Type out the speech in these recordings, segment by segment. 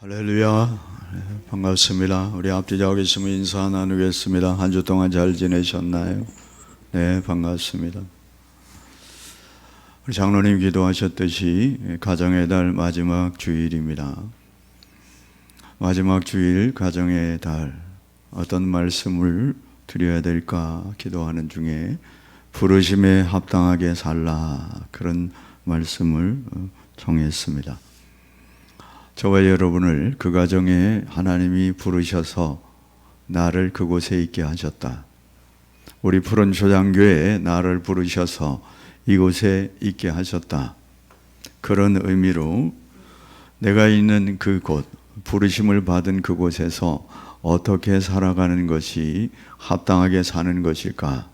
할렐루야. 반갑습니다. 우리 앞뒤자고 계시면 인사 나누겠습니다. 한 주 동안 잘 지내셨나요? 네, 반갑습니다. 우리 장로님 기도하셨듯이 가정의 달 마지막 주일입니다. 마지막 주일 가정의 달 어떤 말씀을 드려야 될까 기도하는 중에 부르심에 합당하게 살라 그런 말씀을 정했습니다. 저와 여러분을 그 가정에 하나님이 부르셔서 나를 그곳에 있게 하셨다. 우리 푸른 초장교회에 나를 부르셔서 이곳에 있게 하셨다. 그런 의미로 내가 있는 그곳, 부르심을 받은 그곳에서 어떻게 살아가는 것이 합당하게 사는 것일까?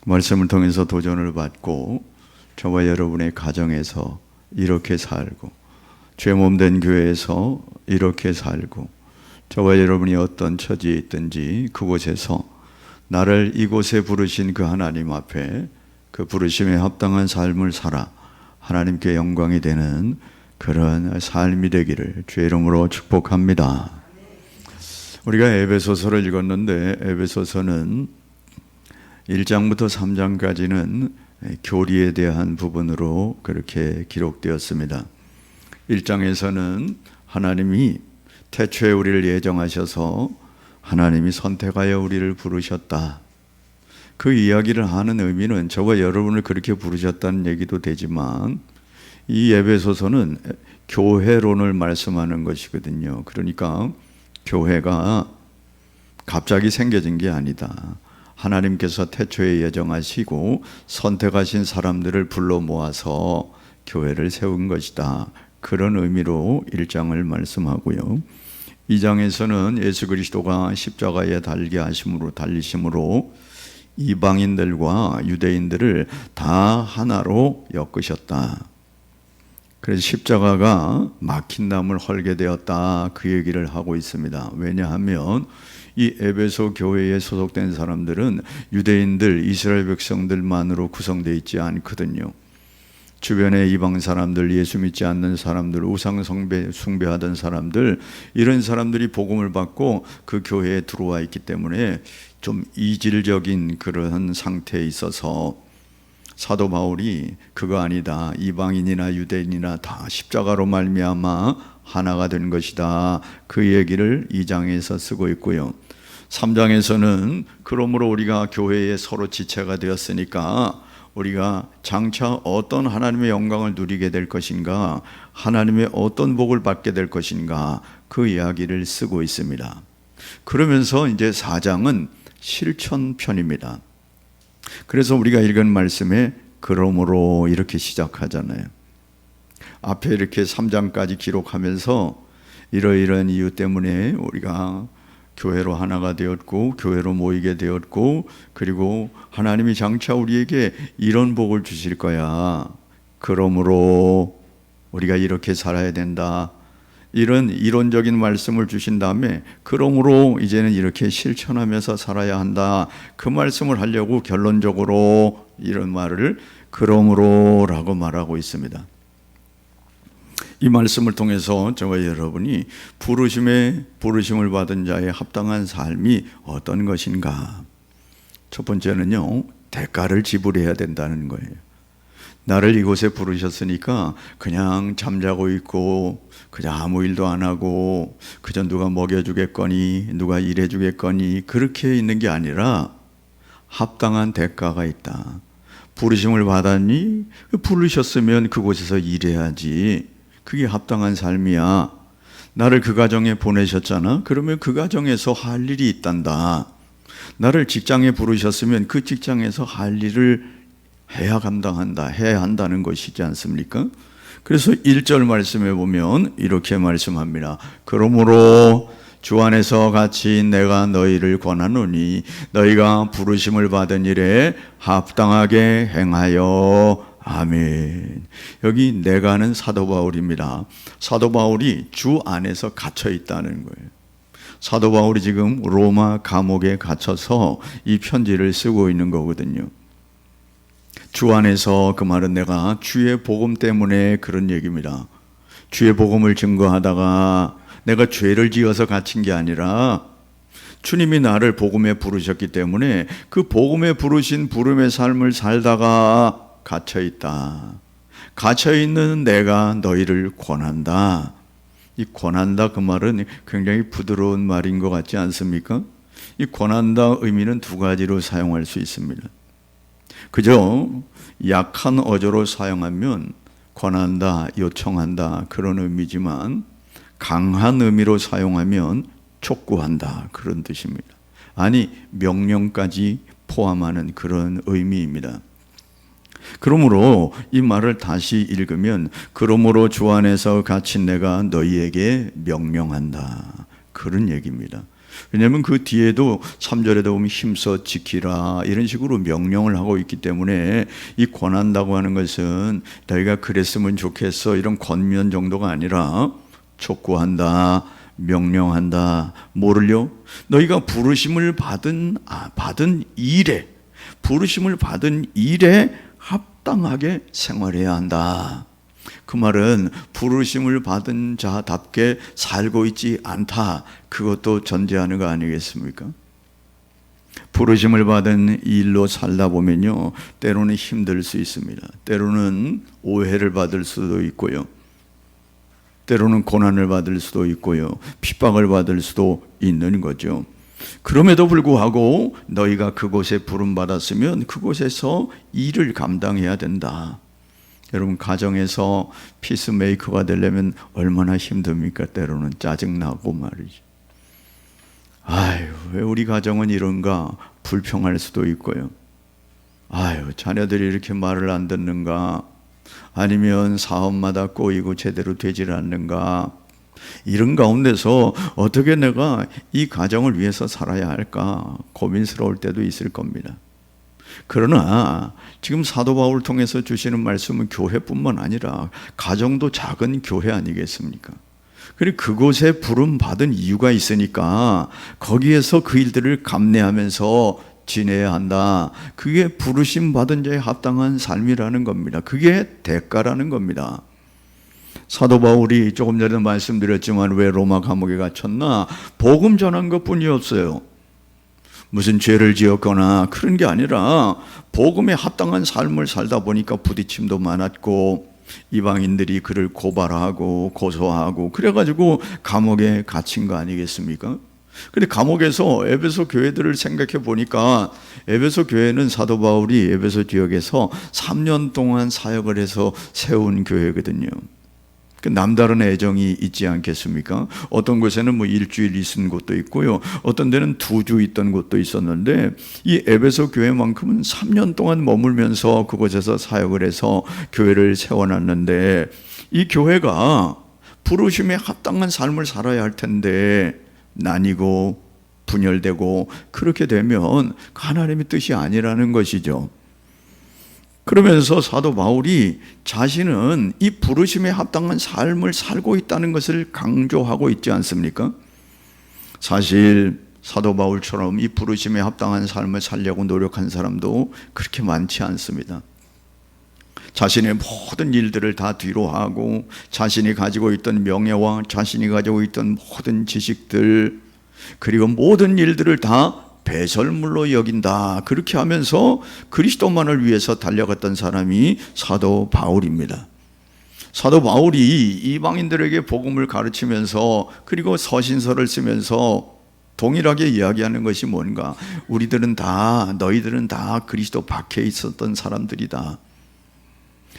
말씀을 통해서 도전을 받고 저와 여러분의 가정에서 이렇게 살고 죄 몸된 교회에서 이렇게 살고 저와 여러분이 어떤 처지에 있든지 그곳에서 나를 이곳에 부르신 그 하나님 앞에 그 부르심에 합당한 삶을 살아 하나님께 영광이 되는 그런 삶이 되기를 주의 이름으로 축복합니다. 우리가 에베소서를 읽었는데 에베소서는 1장부터 3장까지는 교리에 대한 부분으로 그렇게 기록되었습니다. 1장에서는 하나님이 태초에 우리를 예정하셔서 하나님이 선택하여 우리를 부르셨다. 그 이야기를 하는 의미는 저와 여러분을 그렇게 부르셨다는 얘기도 되지만 이 에베소서는 교회론을 말씀하는 것이거든요. 그러니까 교회가 갑자기 생겨진 게 아니다. 하나님께서 태초에 예정하시고 선택하신 사람들을 불러 모아서 교회를 세운 것이다. 그런 의미로 1장을 말씀하고요. 2장에서는 예수 그리스도가 십자가에 달리심으로 이방인들과 유대인들을 다 하나로 엮으셨다. 그래서 십자가가 막힌 담을 헐게 되었다. 그 얘기를 하고 있습니다. 왜냐하면 이 에베소 교회에 소속된 사람들은 유대인들, 이스라엘 백성들만으로 구성되어 있지 않거든요. 주변의 이방 사람들, 예수 믿지 않는 사람들, 우상 숭배하던 사람들, 이런 사람들이 복음을 받고 그 교회에 들어와 있기 때문에 좀 이질적인 그런 상태에 있어서 사도 바울이 그거 아니다. 이방인이나 유대인이나 다 십자가로 말미암아 하나가 된 것이다. 그 얘기를 2장에서 쓰고 있고요. 3장에서는 그러므로 우리가 교회에 서로 지체가 되었으니까 우리가 장차 어떤 하나님의 영광을 누리게 될 것인가, 하나님의 어떤 복을 받게 될 것인가, 그 이야기를 쓰고 있습니다. 그러면서 이제 4장은 실천편입니다. 그래서 우리가 읽은 말씀에 그러므로 이렇게 시작하잖아요. 앞에 이렇게 3장까지 기록하면서 이러이러한 이유 때문에 우리가 교회로 하나가 되었고 교회로 모이게 되었고 그리고 하나님이 장차 우리에게 이런 복을 주실 거야. 그러므로 우리가 이렇게 살아야 된다. 이런 이론적인 말씀을 주신 다음에 그러므로 이제는 이렇게 실천하면서 살아야 한다. 그 말씀을 하려고 결론적으로 이런 말을 그러므로라고 말하고 있습니다. 이 말씀을 통해서 저와 여러분이 부르심을 받은 자의 합당한 삶이 어떤 것인가? 첫 번째는요, 대가를 지불해야 된다는 거예요. 나를 이곳에 부르셨으니까 그냥 잠자고 있고 그냥 아무 일도 안 하고 그저 누가 먹여주겠거니 누가 일해주겠거니 그렇게 있는 게 아니라 합당한 대가가 있다. 부르심을 받았니? 부르셨으면 그곳에서 일해야지. 그게 합당한 삶이야. 나를 그 가정에 보내셨잖아. 그러면 그 가정에서 할 일이 있단다. 나를 직장에 부르셨으면 그 직장에서 할 일을 해야 한다는 것이지 않습니까? 그래서 1절 말씀에 보면 이렇게 말씀합니다. 그러므로 주 안에서 같이 내가 너희를 권하노니 너희가 부르심을 받은 일에 합당하게 행하여 아멘. 여기 내가는 사도 바울입니다. 사도 바울이 주 안에서 갇혀 있다는 거예요. 사도 바울이 지금 로마 감옥에 갇혀서 이 편지를 쓰고 있는 거거든요. 주 안에서 그 말은 내가 주의 복음 때문에 그런 얘기입니다. 주의 복음을 증거하다가 내가 죄를 지어서 갇힌 게 아니라 주님이 나를 복음에 부르셨기 때문에 그 복음에 부르신 부름의 삶을 살다가 갇혀있다. 갇혀있는 내가 너희를 권한다. 이 권한다 그 말은 굉장히 부드러운 말인 것 같지 않습니까? 이 권한다 의미는 두 가지로 사용할 수 있습니다. 그저 약한 어조로 사용하면 권한다, 요청한다 그런 의미지만 강한 의미로 사용하면 촉구한다 그런 뜻입니다. 아니 명령까지 포함하는 그런 의미입니다. 그러므로 이 말을 다시 읽으면 그러므로 주 안에서 갇힌 내가 너희에게 명령한다 그런 얘기입니다. 왜냐하면 그 뒤에도 3절에도 보면 힘써 지키라 이런 식으로 명령을 하고 있기 때문에 이 권한다고 하는 것은 너희가 그랬으면 좋겠어 이런 권면 정도가 아니라 촉구한다, 명령한다. 뭐를요? 너희가 부르심을 받은 일에, 부르심을 받은 일에 합당하게 생활해야 한다. 그 말은 부르심을 받은 자답게 살고 있지 않다. 그것도 전제하는 거 아니겠습니까? 부르심을 받은 일로 살다 보면요, 때로는 힘들 수 있습니다. 때로는 오해를 받을 수도 있고요, 때로는 고난을 받을 수도 있고요, 핍박을 받을 수도 있는 거죠. 그럼에도 불구하고 너희가 그곳에 부름받았으면 그곳에서 일을 감당해야 된다. 여러분, 가정에서 피스메이커가 되려면 얼마나 힘듭니까? 때로는 짜증나고 말이죠. 아유, 왜 우리 가정은 이런가? 불평할 수도 있고요. 아유, 자녀들이 이렇게 말을 안 듣는가? 아니면 사업마다 꼬이고 제대로 되질 않는가? 이런 가운데서 어떻게 내가 이 가정을 위해서 살아야 할까? 고민스러울 때도 있을 겁니다. 그러나 지금 사도 바울을 통해서 주시는 말씀은 교회뿐만 아니라 가정도 작은 교회 아니겠습니까? 그리고 그곳에 부름 받은 이유가 있으니까 거기에서 그 일들을 감내하면서 지내야 한다. 그게 부르심 받은 자에 합당한 삶이라는 겁니다. 그게 대가라는 겁니다. 사도 바울이 조금 전에 말씀드렸지만 왜 로마 감옥에 갇혔나? 복음 전한 것뿐이었어요. 무슨 죄를 지었거나 그런 게 아니라 복음에 합당한 삶을 살다 보니까 부딪힘도 많았고 이방인들이 그를 고발하고 고소하고 그래가지고 감옥에 갇힌 거 아니겠습니까? 근데 감옥에서 에베소 교회들을 생각해 보니까 에베소 교회는 사도 바울이 에베소 지역에서 3년 동안 사역을 해서 세운 교회거든요. 남다른 애정이 있지 않겠습니까? 어떤 곳에는 뭐 일주일 있은 곳도 있고요, 어떤 데는 2주 있던 곳도 있었는데 이 에베소 교회만큼은 3년 동안 머물면서 그곳에서 사역을 해서 교회를 세워놨는데, 이 교회가 부르심에 합당한 삶을 살아야 할 텐데 나뉘고 분열되고 그렇게 되면 하나님의 뜻이 아니라는 것이죠. 그러면서 사도 바울이 자신은 이 부르심에 합당한 삶을 살고 있다는 것을 강조하고 있지 않습니까? 사실 사도 바울처럼 이 부르심에 합당한 삶을 살려고 노력한 사람도 그렇게 많지 않습니다. 자신의 모든 일들을 다 뒤로 하고 자신이 가지고 있던 명예와 자신이 가지고 있던 모든 지식들 그리고 모든 일들을 다 배설물로 여긴다. 그렇게 하면서 그리스도만을 위해서 달려갔던 사람이 사도 바울입니다. 사도 바울이 이방인들에게 복음을 가르치면서 그리고 서신서를 쓰면서 동일하게 이야기하는 것이 뭔가? 우리들은 다, 너희들은 다 그리스도 밖에 있었던 사람들이다.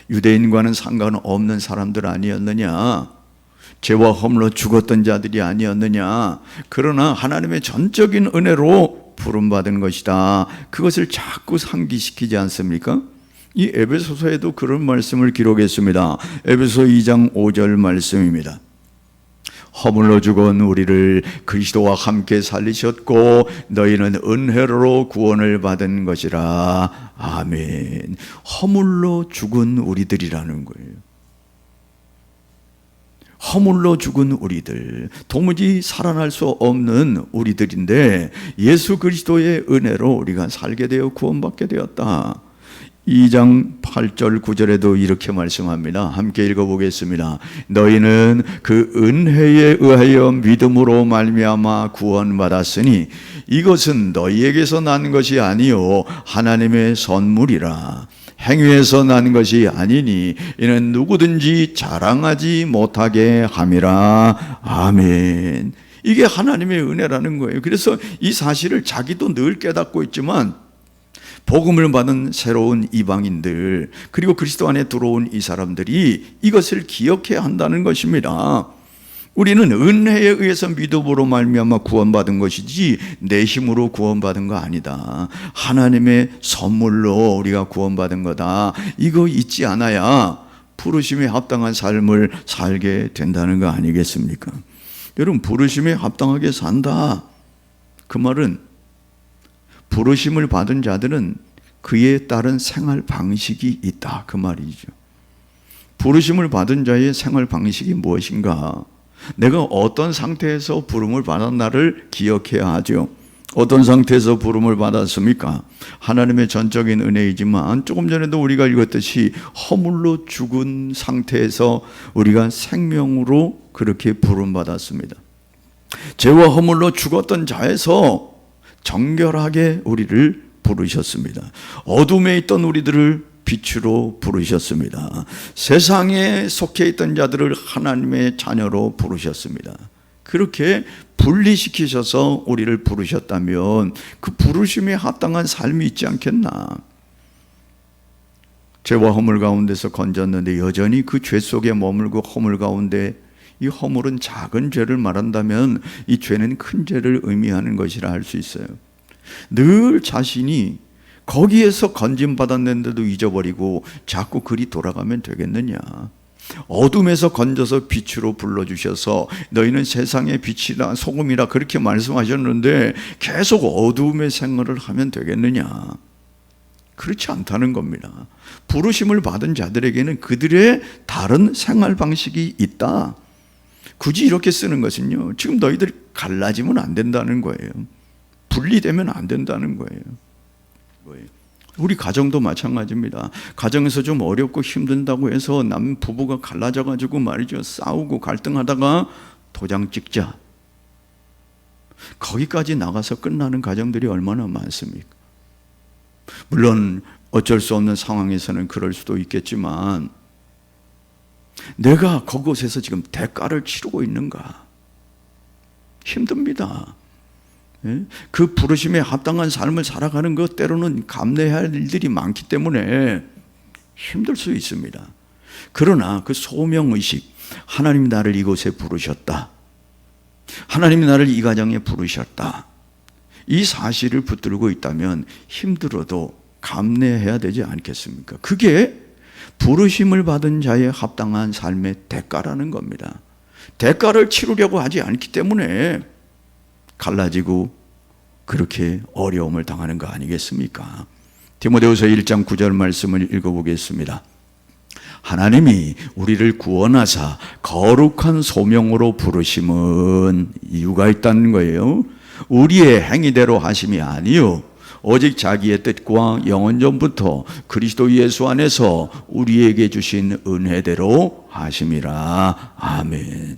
유대인과는 상관없는 사람들 아니었느냐? 죄와 허물로 죽었던 자들이 아니었느냐? 그러나 하나님의 전적인 은혜로 부름받은 것이다. 그것을 자꾸 상기시키지 않습니까? 이 에베소서에도 그런 말씀을 기록했습니다. 에베소 2장 5절 말씀입니다. 허물로 죽은 우리를 그리스도와 함께 살리셨고 너희는 은혜로 구원을 받은 것이라. 아멘. 허물로 죽은 우리들이라는 거예요. 허물로 죽은 우리들, 도무지 살아날 수 없는 우리들인데 예수 그리스도의 은혜로 우리가 살게 되어 구원받게 되었다. 2장 8절 9절에도 이렇게 말씀합니다. 함께 읽어보겠습니다. 너희는 그 은혜에 의하여 믿음으로 말미암아 구원받았으니 이것은 너희에게서 난 것이 아니요 하나님의 선물이라. 행위에서 난 것이 아니니 이는 누구든지 자랑하지 못하게 함이라. 아멘. 이게 하나님의 은혜라는 거예요. 그래서 이 사실을 자기도 늘 깨닫고 있지만 복음을 받은 새로운 이방인들 그리고 그리스도 안에 들어온 이 사람들이 이것을 기억해야 한다는 것입니다. 우리는 은혜에 의해서 믿음으로 말미암아 구원받은 것이지 내 힘으로 구원받은 거 아니다. 하나님의 선물로 우리가 구원받은 거다. 이거 잊지 않아야 부르심에 합당한 삶을 살게 된다는 거 아니겠습니까? 여러분, 부르심에 합당하게 산다. 그 말은 부르심을 받은 자들은 그에 따른 생활 방식이 있다. 그 말이죠. 부르심을 받은 자의 생활 방식이 무엇인가? 내가 어떤 상태에서 부름을 받았나를 기억해야 하죠. 어떤 상태에서 부름을 받았습니까? 하나님의 전적인 은혜이지만 조금 전에도 우리가 읽었듯이 허물로 죽은 상태에서 우리가 생명으로 그렇게 부름받았습니다. 죄와 허물로 죽었던 자에서 정결하게 우리를 부르셨습니다. 어둠에 있던 우리들을 빛으로 부르셨습니다. 세상에 속해 있던 자들을 하나님의 자녀로 부르셨습니다. 그렇게 분리시키셔서 우리를 부르셨다면 그 부르심에 합당한 삶이 있지 않겠나? 죄와 허물 가운데서 건졌는데 여전히 그 죄 속에 머물고 허물 가운데, 이 허물은 작은 죄를 말한다면 이 죄는 큰 죄를 의미하는 것이라 할 수 있어요. 늘 자신이 거기에서 건짐받았는데도 잊어버리고 자꾸 그리 돌아가면 되겠느냐? 어둠에서 건져서 빛으로 불러주셔서 너희는 세상의 빛이라 소금이라 그렇게 말씀하셨는데 계속 어둠의 생활을 하면 되겠느냐? 그렇지 않다는 겁니다. 부르심을 받은 자들에게는 그들의 다른 생활 방식이 있다. 굳이 이렇게 쓰는 것은요, 지금 너희들이 갈라지면 안 된다는 거예요. 분리되면 안 된다는 거예요. 우리 가정도 마찬가지입니다. 가정에서 좀 어렵고 힘든다고 해서 남 부부가 갈라져 가지고 말이죠, 싸우고 갈등하다가 도장 찍자, 거기까지 나가서 끝나는 가정들이 얼마나 많습니까? 물론 어쩔 수 없는 상황에서는 그럴 수도 있겠지만 내가 그곳에서 지금 대가를 치르고 있는가? 힘듭니다. 그 부르심에 합당한 삶을 살아가는 것, 때로는 감내해야 할 일들이 많기 때문에 힘들 수 있습니다. 그러나 그 소명의식, 하나님이 나를 이곳에 부르셨다, 하나님이 나를 이 가정에 부르셨다, 이 사실을 붙들고 있다면 힘들어도 감내해야 되지 않겠습니까? 그게 부르심을 받은 자의 합당한 삶의 대가라는 겁니다. 대가를 치르려고 하지 않기 때문에 갈라지고 그렇게 어려움을 당하는 거 아니겠습니까? 디모데후서 1장 9절 말씀을 읽어보겠습니다. 하나님이 우리를 구원하사 거룩한 소명으로 부르심은 이유가 있다는 거예요. 우리의 행위대로 하심이 아니요 오직 자기의 뜻과 영원 전부터 그리스도 예수 안에서 우리에게 주신 은혜대로 하심이라. 아멘.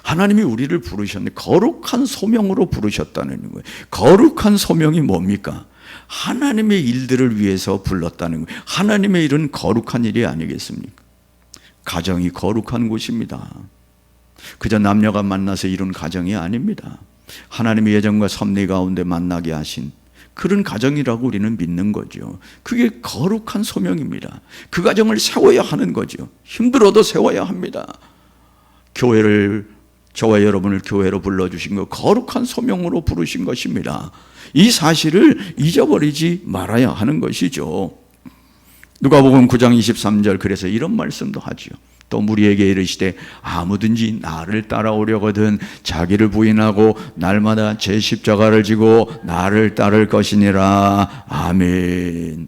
하나님이 우리를 부르셨는데 거룩한 소명으로 부르셨다는 거예요. 거룩한 소명이 뭡니까? 하나님의 일들을 위해서 불렀다는 거예요. 하나님의 일은 거룩한 일이 아니겠습니까? 가정이 거룩한 곳입니다. 그저 남녀가 만나서 이룬 가정이 아닙니다. 하나님의 예정과 섭리 가운데 만나게 하신 그런 가정이라고 우리는 믿는 거죠. 그게 거룩한 소명입니다. 그 가정을 세워야 하는 거죠. 힘들어도 세워야 합니다. 교회를, 저와 여러분을 교회로 불러주신 거 거룩한 소명으로 부르신 것입니다. 이 사실을 잊어버리지 말아야 하는 것이죠. 누가복음 9장 23절, 그래서 이런 말씀도 하죠. 또 무리에게 이르시되 아무든지 나를 따라오려거든 자기를 부인하고 날마다 제 십자가를 지고 나를 따를 것이니라. 아멘.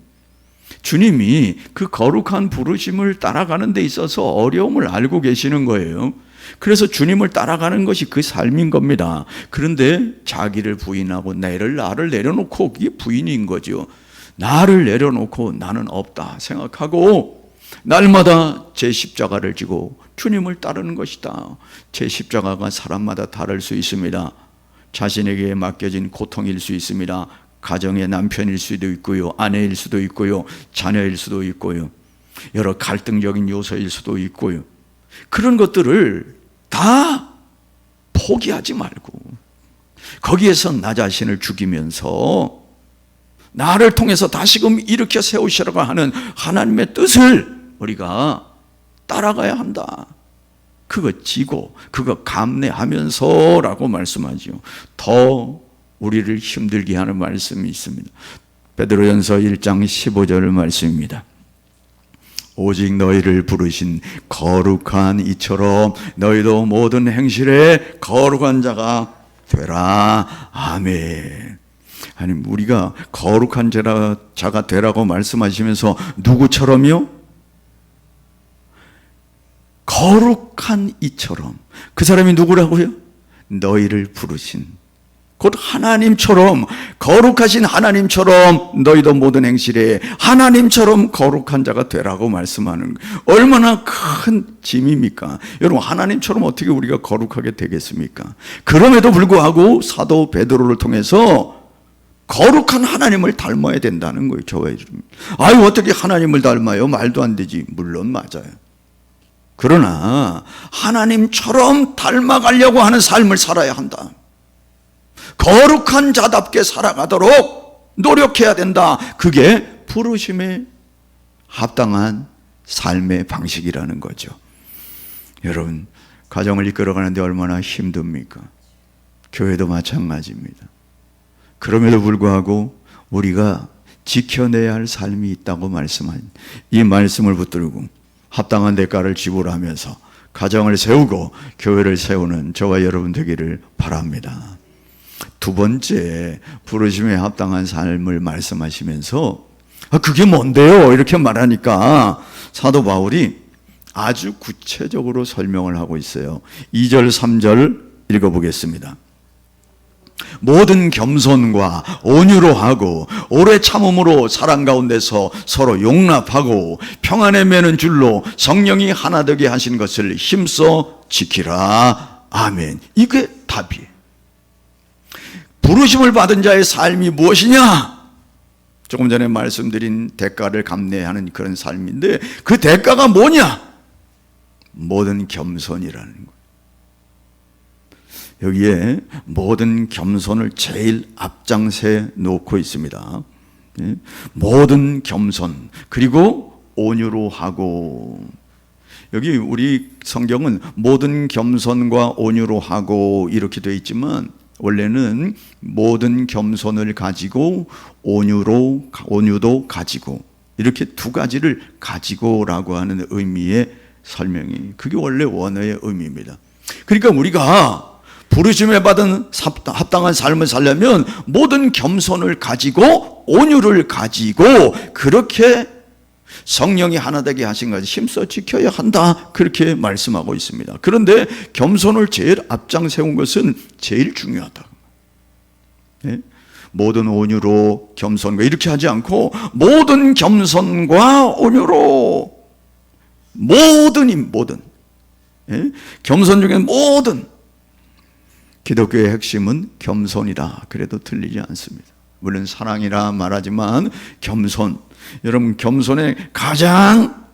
주님이 그 거룩한 부르심을 따라가는 데 있어서 어려움을 알고 계시는 거예요. 그래서 주님을 따라가는 것이 그 삶인 겁니다. 그런데 자기를 부인하고 나를 내려놓고, 그게 부인인 거죠. 나를 내려놓고 나는 없다 생각하고 날마다 제 십자가를 지고 주님을 따르는 것이다. 제 십자가가 사람마다 다를 수 있습니다. 자신에게 맡겨진 고통일 수 있습니다. 가정의 남편일 수도 있고요, 아내일 수도 있고요, 자녀일 수도 있고요, 여러 갈등적인 요소일 수도 있고요. 그런 것들을 다 포기하지 말고 거기에서 나 자신을 죽이면서 나를 통해서 다시금 일으켜 세우시라고 하는 하나님의 뜻을 우리가 따라가야 한다. 그거 지고 그거 감내하면서 라고 말씀하죠. 더 우리를 힘들게 하는 말씀이 있습니다. 베드로전서 1장 15절 말씀입니다. 오직 너희를 부르신 거룩한 이처럼 너희도 모든 행실에 거룩한 자가 되라. 아멘. 아니, 우리가 거룩한 자가 되라고 말씀하시면서 누구처럼요? 거룩한 이처럼. 그 사람이 누구라고요? 너희를 부르신, 곧 하나님처럼, 거룩하신 하나님처럼 너희도 모든 행실에 하나님처럼 거룩한 자가 되라고 말씀하는 거예요. 얼마나 큰 짐입니까? 여러분, 하나님처럼 어떻게 우리가 거룩하게 되겠습니까? 그럼에도 불구하고 사도 베드로를 통해서 거룩한 하나님을 닮아야 된다는 거예요. 저와 여러분. 아유, 어떻게 하나님을 닮아요? 말도 안 되지. 물론 맞아요. 그러나 하나님처럼 닮아가려고 하는 삶을 살아야 한다. 거룩한 자답게 살아가도록 노력해야 된다. 그게 부르심에 합당한 삶의 방식이라는 거죠. 여러분, 가정을 이끌어가는데 얼마나 힘듭니까? 교회도 마찬가지입니다. 그럼에도 불구하고 우리가 지켜내야 할 삶이 있다고 말씀한 이 말씀을 붙들고 합당한 대가를 지불하면서 가정을 세우고 교회를 세우는 저와 여러분 되기를 바랍니다. 두 번째, 부르심에 합당한 삶을 말씀하시면서 그게 뭔데요? 이렇게 말하니까 사도 바울이 아주 구체적으로 설명을 하고 있어요. 2절 3절 읽어보겠습니다. 모든 겸손과 온유로 하고 오래 참음으로 사랑 가운데서 서로 용납하고 평안에 매는 줄로 성령이 하나 되게 하신 것을 힘써 지키라. 아멘. 이게 답이에요. 부르심을 받은 자의 삶이 무엇이냐? 조금 전에 말씀드린 대가를 감내하는 그런 삶인데 그 대가가 뭐냐? 모든 겸손이라는 거예요. 여기에 모든 겸손을 제일 앞장세 놓고 있습니다. 모든 겸손, 그리고 온유로 하고. 여기 우리 성경은 모든 겸손과 온유로 하고 이렇게 되어 있지만 원래는 모든 겸손을 가지고 온유도 가지고, 이렇게 두 가지를 가지고라고 하는 의미의 설명이, 그게 원래 원어의 의미입니다. 그러니까 우리가 부르심에 받은 합당한 삶을 살려면 모든 겸손을 가지고 온유를 가지고 그렇게 성령이 하나 되게 하신 것을 힘써 지켜야 한다, 그렇게 말씀하고 있습니다. 그런데 겸손을 제일 앞장 세운 것은 제일 중요하다. 네? 모든 온유로 겸손과 이렇게 하지 않고 모든 겸손과 온유로, 모든 네? 겸손 중에 모든. 기독교의 핵심은 겸손이다 그래도 틀리지 않습니다. 물론 사랑이라 말하지만 겸손, 여러분 겸손의 가장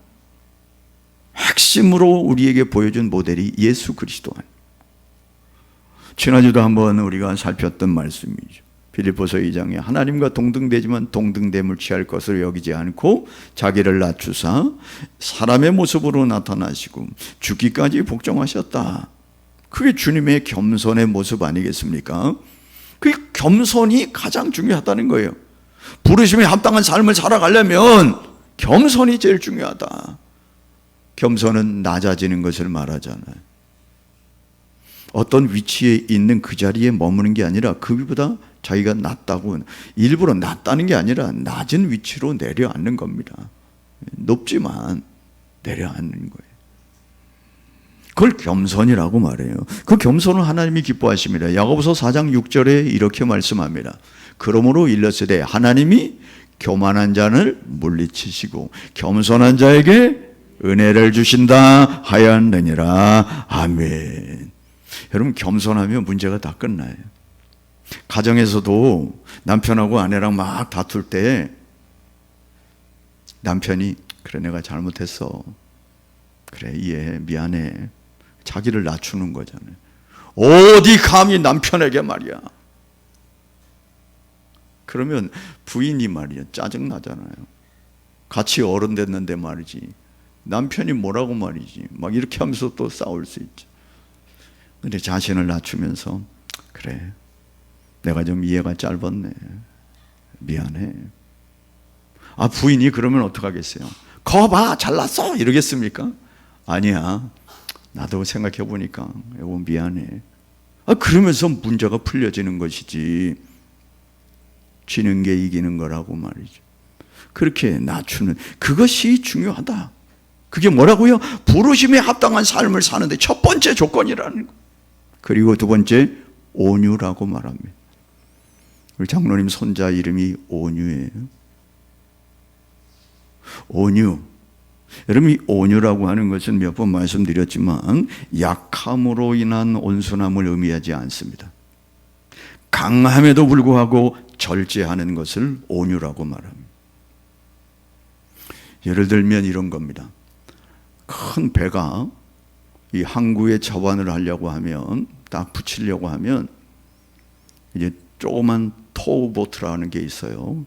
핵심으로 우리에게 보여준 모델이 예수 그리스도. 지난주도 한번 우리가 살폈던 말씀이죠. 빌립보서 2장에 하나님과 동등되지만 동등됨을 취할 것으로 여기지 않고 자기를 낮추사 사람의 모습으로 나타나시고 죽기까지 복종하셨다. 그게 주님의 겸손의 모습 아니겠습니까? 그 겸손이 가장 중요하다는 거예요. 부르심에 합당한 삶을 살아가려면 겸손이 제일 중요하다. 겸손은 낮아지는 것을 말하잖아요. 어떤 위치에 있는 그 자리에 머무는 게 아니라 그보다 자기가 낮다고, 일부러 낮다는 게 아니라 낮은 위치로 내려앉는 겁니다. 높지만 내려앉는 거예요. 그걸 겸손이라고 말해요. 그 겸손을 하나님이 기뻐하십니다. 야고보서 4장 6절에 이렇게 말씀합니다. 그러므로 일렀으되 하나님이 교만한 자를 물리치시고 겸손한 자에게 은혜를 주신다 하였느니라. 아멘. 여러분, 겸손하면 문제가 다 끝나요. 가정에서도 남편하고 아내랑 막 다툴 때 남편이 그래 내가 잘못했어, 그래 이해해, 미안해, 자기를 낮추는 거잖아요. 어디 감히 남편에게 말이야. 그러면 부인이 말이야 짜증나잖아요. 같이 어른 됐는데 말이지 남편이 뭐라고 말이지 막 이렇게 하면서 또 싸울 수 있죠. 근데 자신을 낮추면서 그래 내가 좀 이해가 짧았네, 미안해. 아, 부인이 그러면 어떡하겠어요? 거봐 잘났어 이러겠습니까? 아니야, 나도 생각해 보니까 여보 미안해. 아, 그러면서 문제가 풀려지는 것이지, 지는 게 이기는 거라고 말이죠. 그렇게 낮추는 그것이 중요하다. 그게 뭐라고요? 부르심에 합당한 삶을 사는데 첫 번째 조건이라는 거. 그리고 두 번째 온유라고 말합니다. 우리 장로님 손자 이름이 온유예요. 온유. 여러분, 이 온유라고 하는 것은 몇 번 말씀드렸지만 약함으로 인한 온순함을 의미하지 않습니다. 강함에도 불구하고 절제하는 것을 온유라고 말합니다. 예를 들면 이런 겁니다. 큰 배가 이 항구에 접안을 하려고 하면, 딱 붙이려고 하면 이제 조그만 토우보트라는 게 있어요.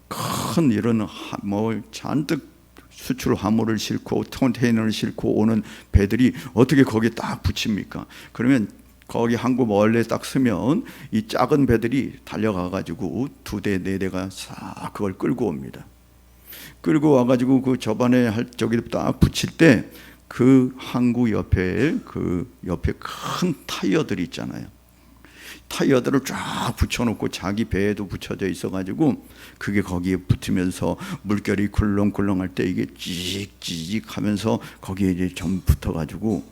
큰 이런 뭐 잔뜩 수출 화물을 싣고 컨테이너를 싣고 오는 배들이 어떻게 거기에 딱 붙입니까? 그러면 거기 항구 멀리에 딱 서면 이 작은 배들이 달려가 가지고 2대 4대가 싹 그걸 끌고 옵니다. 끌고 와 가지고 그 접안에 저기 딱 붙일 때 그 항구 옆에 큰 타이어들이 있잖아요. 타이어들을 쫙 붙여놓고 자기 배에도 붙여져 있어가지고 그게 거기에 붙으면서 물결이 굴렁굴렁할 때 이게 찌직찌직 하면서 거기에 이제 좀 붙어가지고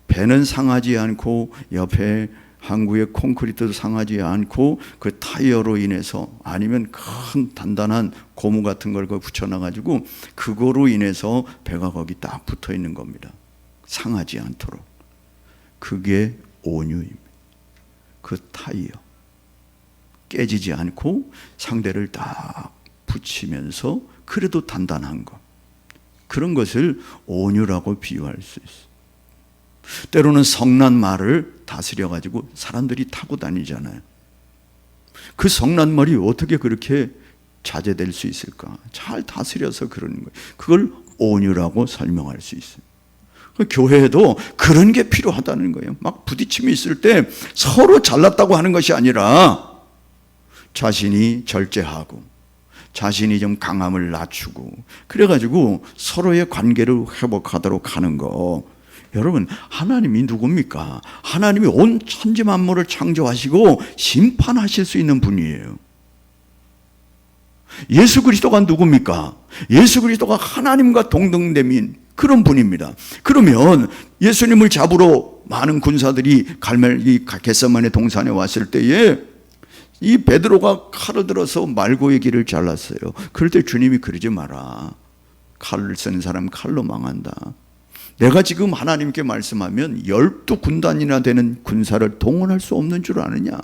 배는 상하지 않고 옆에 항구의 콘크리트도 상하지 않고 그 타이어로 인해서, 아니면 큰 단단한 고무 같은 걸 붙여놔가지고 그거로 인해서 배가 거기 딱 붙어 있는 겁니다. 상하지 않도록. 그게 온유입니다. 그 타이어 깨지지 않고 상대를 딱 붙이면서 그래도 단단한 것, 그런 것을 온유라고 비유할 수 있어요. 때로는 성난 말을 다스려 가지고 사람들이 타고 다니잖아요. 그 성난 말이 어떻게 그렇게 자제될 수 있을까? 잘 다스려서 그러는 거예요. 그걸 온유라고 설명할 수 있어요. 교회에도 그런 게 필요하다는 거예요. 막 부딪힘이 있을 때 서로 잘났다고 하는 것이 아니라 자신이 절제하고 자신이 좀 강함을 낮추고 그래가지고 서로의 관계를 회복하도록 하는 거. 여러분, 하나님이 누굽니까? 하나님이 온 천지 만물을 창조하시고 심판하실 수 있는 분이에요. 예수 그리스도가 누굽니까? 예수 그리스도가 하나님과 동등됨인 그런 분입니다. 그러면 예수님을 잡으러 많은 군사들이 겟세마네 동산에 왔을 때에 이 베드로가 칼을 들어서 말고의 길을 잘랐어요. 그럴 때 주님이 그러지 마라. 칼을 쓰는 사람 칼로 망한다. 내가 지금 하나님께 말씀하면 12군단이나 되는 군사를 동원할 수 없는 줄 아느냐?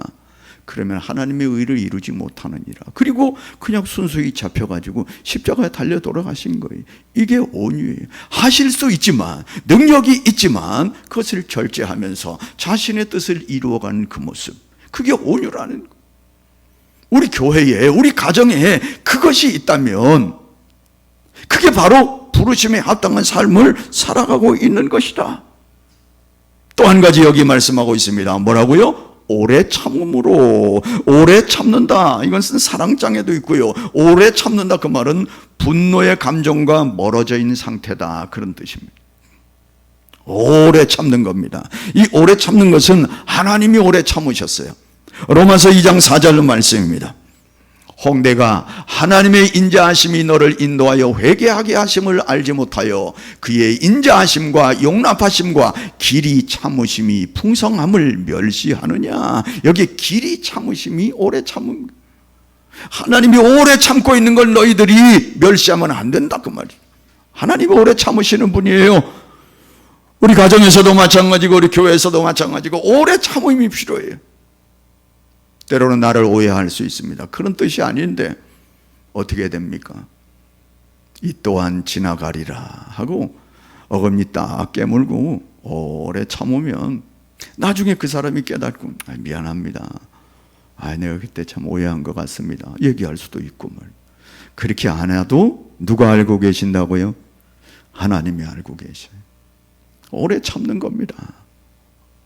그러면 하나님의 의를 이루지 못하느니라. 그리고 그냥 순수히 잡혀가지고 십자가에 달려 돌아가신 거예요. 이게 온유예요. 하실 수 있지만, 능력이 있지만 그것을 절제하면서 자신의 뜻을 이루어가는 그 모습, 그게 온유라는 거예요. 우리 교회에, 우리 가정에 그것이 있다면 그게 바로 부르심에 합당한 삶을 살아가고 있는 것이다. 또 한 가지 여기 말씀하고 있습니다. 뭐라고요? 오래 참음으로. 오래 참는다, 이것은 사랑장애도 있고요. 오래 참는다, 그 말은 분노의 감정과 멀어져 있는 상태다, 그런 뜻입니다. 오래 참는 겁니다. 이 오래 참는 것은 하나님이 오래 참으셨어요. 로마서 2장 4절 말씀입니다. 홍대가 하나님의 인자하심이 너를 인도하여 회개하게 하심을 알지 못하여 그의 인자하심과 용납하심과 길이 참으심이 풍성함을 멸시하느냐. 여기 길이 참으심이 오래 참음. 하나님이 오래 참고 있는 걸 너희들이 멸시하면 안 된다 그 말이에요. 하나님이 오래 참으시는 분이에요. 우리 가정에서도 마찬가지고 우리 교회에서도 마찬가지고 오래 참음이 필요해요. 때로는 나를 오해할 수 있습니다. 그런 뜻이 아닌데 어떻게 됩니까? 이 또한 지나가리라 하고 어금니 딱 깨물고 오래 참으면 나중에 그 사람이 깨닫고 미안합니다. 내가 그때 참 오해한 것 같습니다. 얘기할 수도 있고 말. 그렇게 안 해도 누가 알고 계신다고요? 하나님이 알고 계셔요. 오래 참는 겁니다.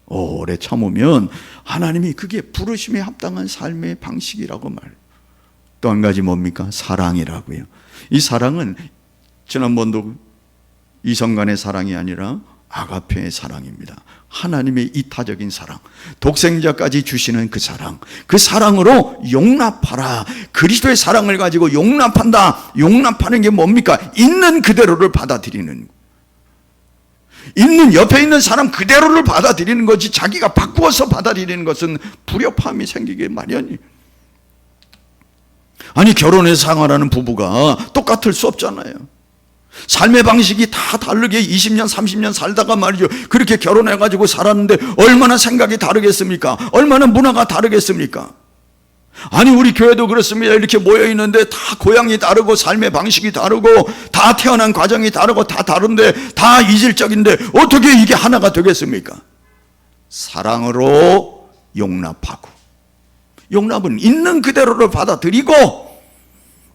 오래 참으면 하나님이 그게 부르심에 합당한 삶의 방식이라고 말. 또 한 가지 뭡니까? 사랑이라고요. 이 사랑은 지난번도 이성 간의 사랑이 아니라 아가페의 사랑입니다. 하나님의 이타적인 사랑, 독생자까지 주시는 그 사랑, 그 사랑으로 용납하라. 그리스도의 사랑을 가지고 용납한다. 용납하는 게 뭡니까? 있는 그대로를 받아들이는, 있는 옆에 있는 사람 그대로를 받아들이는 거지 자기가 바꾸어서 받아들이는 것은 불협화음이 생기기 마련이에요. 아니 결혼해서 생활하는 부부가 똑같을 수 없잖아요. 삶의 방식이 다 다르게 20년 30년 살다가 말이죠, 그렇게 결혼해가지고 살았는데 얼마나 생각이 다르겠습니까? 얼마나 문화가 다르겠습니까? 아니 우리 교회도 그렇습니다. 이렇게 모여있는데 다 고향이 다르고 삶의 방식이 다르고 다 태어난 과정이 다르고 다 다른데 다 이질적인데 어떻게 이게 하나가 되겠습니까? 사랑으로 용납하고, 용납은 있는 그대로를 받아들이고,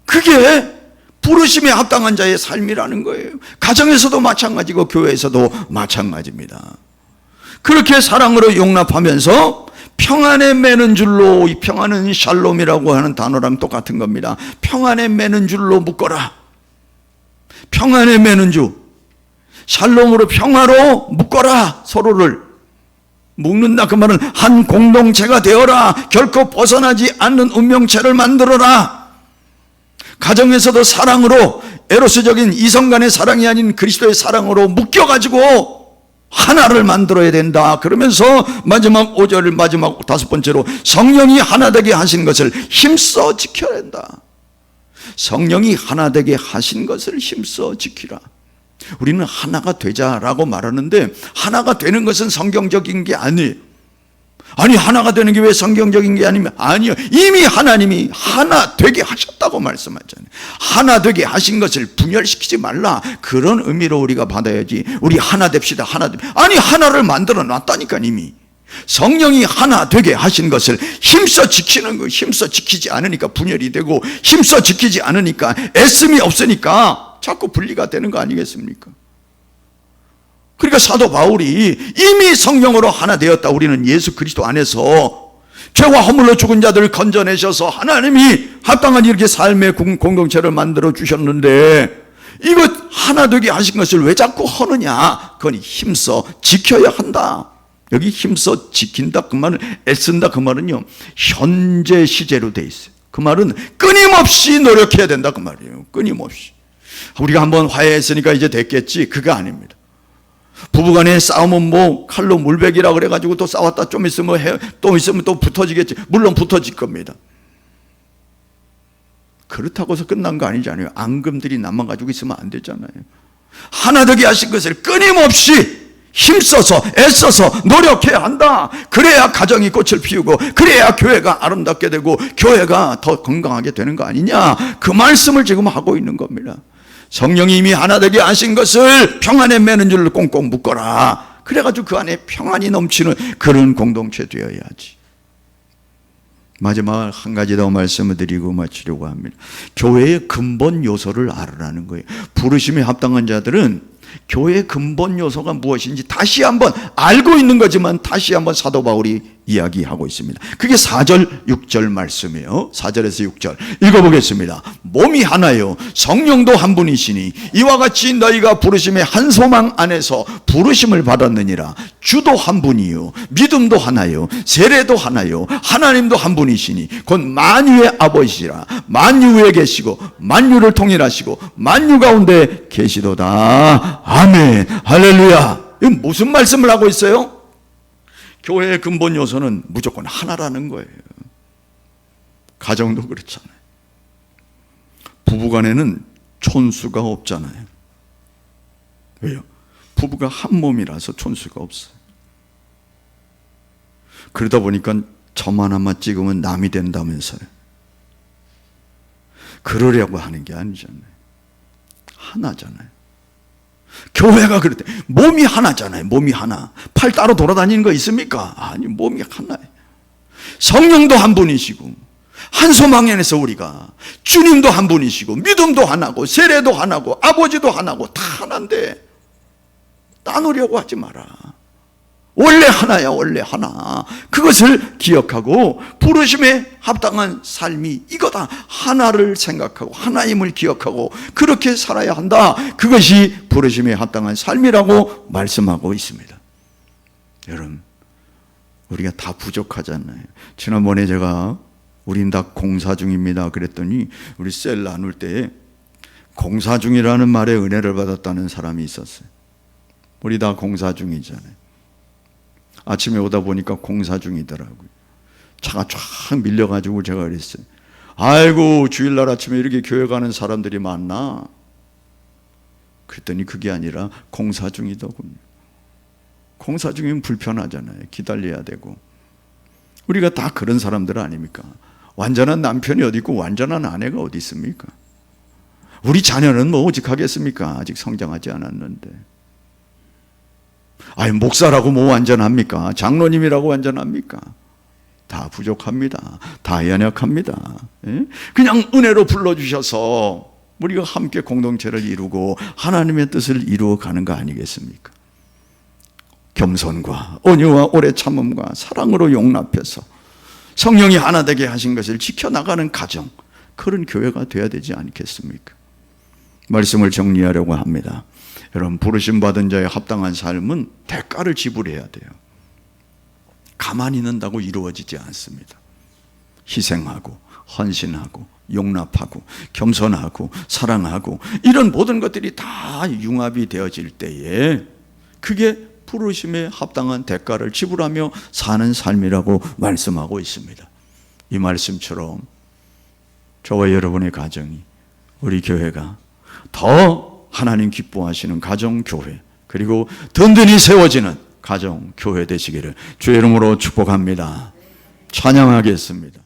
그게 부르심에 합당한 자의 삶이라는 거예요. 가정에서도 마찬가지고 교회에서도 마찬가지입니다. 그렇게 사랑으로 용납하면서 평안에 매는 줄로, 이 평안은 샬롬이라고 하는 단어랑 똑같은 겁니다. 평안에 매는 줄로 묶어라. 평안에 매는 줄, 샬롬으로 평화로 묶어라. 서로를 묶는다 그 말은 한 공동체가 되어라. 결코 벗어나지 않는 운명체를 만들어라. 가정에서도 사랑으로, 에로스적인 이성 간의 사랑이 아닌 그리스도의 사랑으로 묶여가지고 하나를 만들어야 된다. 그러면서 마지막 5절, 마지막 5번째로 성령이 하나 되게 하신 것을 힘써 지켜야 한다. 성령이 하나 되게 하신 것을 힘써 지키라. 우리는 하나가 되자라고 말하는데 하나가 되는 것은 성경적인 게 아니에요. 아니 하나가 되는 게 왜 성경적인 게 아니면, 아니요, 이미 하나님이 하나 되게 하셨다고 말씀하잖아요. 하나 되게 하신 것을 분열시키지 말라, 그런 의미로 우리가 받아야지. 우리 하나 됩시다, 하나 됩시다. 아니 하나를 만들어 놨다니까. 이미 성령이 하나 되게 하신 것을 힘써 지키는 거. 힘써 지키지 않으니까 분열이 되고, 힘써 지키지 않으니까 애씀이 없으니까 자꾸 분리가 되는 거 아니겠습니까? 그러니까 사도 바울이 이미 성령으로 하나 되었다. 우리는 예수 그리스도 안에서 죄와 허물로 죽은 자들을 건져내셔서 하나님이 합당한 이렇게 삶의 공동체를 만들어 주셨는데, 이것 하나 되게 하신 것을 왜 자꾸 허느냐? 그건 힘써 지켜야 한다. 여기 힘써 지킨다 그 말은, 애쓴다 그 말은요, 현재 시제로 돼 있어요. 그 말은 끊임없이 노력해야 된다 그 말이에요. 끊임없이. 우리가 한번 화해했으니까 이제 됐겠지, 그거 아닙니다. 부부간의 싸움은 뭐 칼로 물베기라 그래가지고 또 싸웠다 좀 있으면 또 있으면 또 붙어지겠지. 물론 붙어질 겁니다. 그렇다고 해서 끝난 거 아니잖아요. 앙금들이 남아가지고 있으면 안 되잖아요. 하나 되게 하신 것을 끊임없이 힘써서 애써서 노력해야 한다. 그래야 가정이 꽃을 피우고, 그래야 교회가 아름답게 되고 교회가 더 건강하게 되는 거 아니냐, 그 말씀을 지금 하고 있는 겁니다. 성령이 이미 하나 되게 하신 것을 평안에 매는 줄로 꽁꽁 묶어라. 그래가지고 그 안에 평안이 넘치는 그런 공동체 되어야지. 마지막 한 가지 더 말씀을 드리고 마치려고 합니다. 교회의 근본 요소를 알으라는 거예요. 부르심에 합당한 자들은 교회의 근본 요소가 무엇인지 다시 한번 알고 있는 거지만 다시 한번 사도 바울이 이야기하고 있습니다. 그게 4절 6절 말씀이에요. 4절에서 6절 읽어보겠습니다. 몸이 하나요 성령도 한 분이시니 이와 같이 너희가 부르심의 한 소망 안에서 부르심을 받았느니라. 주도 한 분이요 믿음도 하나요 세례도 하나요 하나님도 한 분이시니 곧 만유의 아버지시라. 만유에 계시고 만유를 통일하시고 만유 가운데 계시도다. 아멘. 할렐루야. 이건 무슨 말씀을 하고 있어요? 교회의 근본 요소는 무조건 하나라는 거예요. 가정도 그렇잖아요. 부부간에는 촌수가 없잖아요. 왜요? 부부가 한 몸이라서 촌수가 없어요. 그러다 보니까 점 하나만 찍으면 남이 된다면서요. 그러려고 하는 게 아니잖아요. 하나잖아요. 교회가 그럴 때 몸이 하나잖아요. 몸이 하나. 팔 따로 돌아다니는 거 있습니까? 아니, 몸이 하나예요. 성령도 한 분이시고 한 소망 안에서 우리가 주님도 한 분이시고 믿음도 하나고 세례도 하나고 아버지도 하나고 다 하나인데 나누려고 하지 마라. 원래 하나야, 원래 하나. 그것을 기억하고 부르심에 합당한 삶이 이거다. 하나를 생각하고 하나임을 기억하고 그렇게 살아야 한다. 그것이 부르심에 합당한 삶이라고 말씀하고 있습니다. 여러분, 우리가 다 부족하잖아요. 지난번에 제가 우린 다 공사 중입니다 그랬더니 우리 셀 나눌 때에 공사 중이라는 말에 은혜를 받았다는 사람이 있었어요. 우리 다 공사 중이잖아요. 아침에 오다 보니까 공사 중이더라고요. 차가 쫙 밀려가지고 제가 그랬어요. 아이고, 주일날 아침에 이렇게 교회 가는 사람들이 많나? 그랬더니 그게 아니라 공사 중이더군요. 공사 중이면 불편하잖아요. 기다려야 되고. 우리가 다 그런 사람들 아닙니까? 완전한 남편이 어디 있고 완전한 아내가 어디 있습니까? 우리 자녀는 뭐 오직하겠습니까? 아직 성장하지 않았는데. 아니, 목사라고 뭐 완전합니까? 장로님이라고 완전합니까? 다 부족합니다. 다 연약합니다. 그냥 은혜로 불러주셔서 우리가 함께 공동체를 이루고 하나님의 뜻을 이루어가는 거 아니겠습니까? 겸손과 온유와 오래 참음과 사랑으로 용납해서 성령이 하나 되게 하신 것을 지켜나가는 가정, 그런 교회가 돼야 되지 않겠습니까? 말씀을 정리하려고 합니다. 여러분, 부르심 받은 자의 합당한 삶은 대가를 지불해야 돼요. 가만히 있는다고 이루어지지 않습니다. 희생하고 헌신하고 용납하고 겸손하고 사랑하고 이런 모든 것들이 다 융합이 되어질 때에 그게 부르심에 합당한 대가를 지불하며 사는 삶이라고 말씀하고 있습니다. 이 말씀처럼 저와 여러분의 가정이, 우리 교회가 더 하나님 기뻐하시는 가정교회, 그리고 든든히 세워지는 가정교회 되시기를 주의 이름으로 축복합니다. 찬양하겠습니다.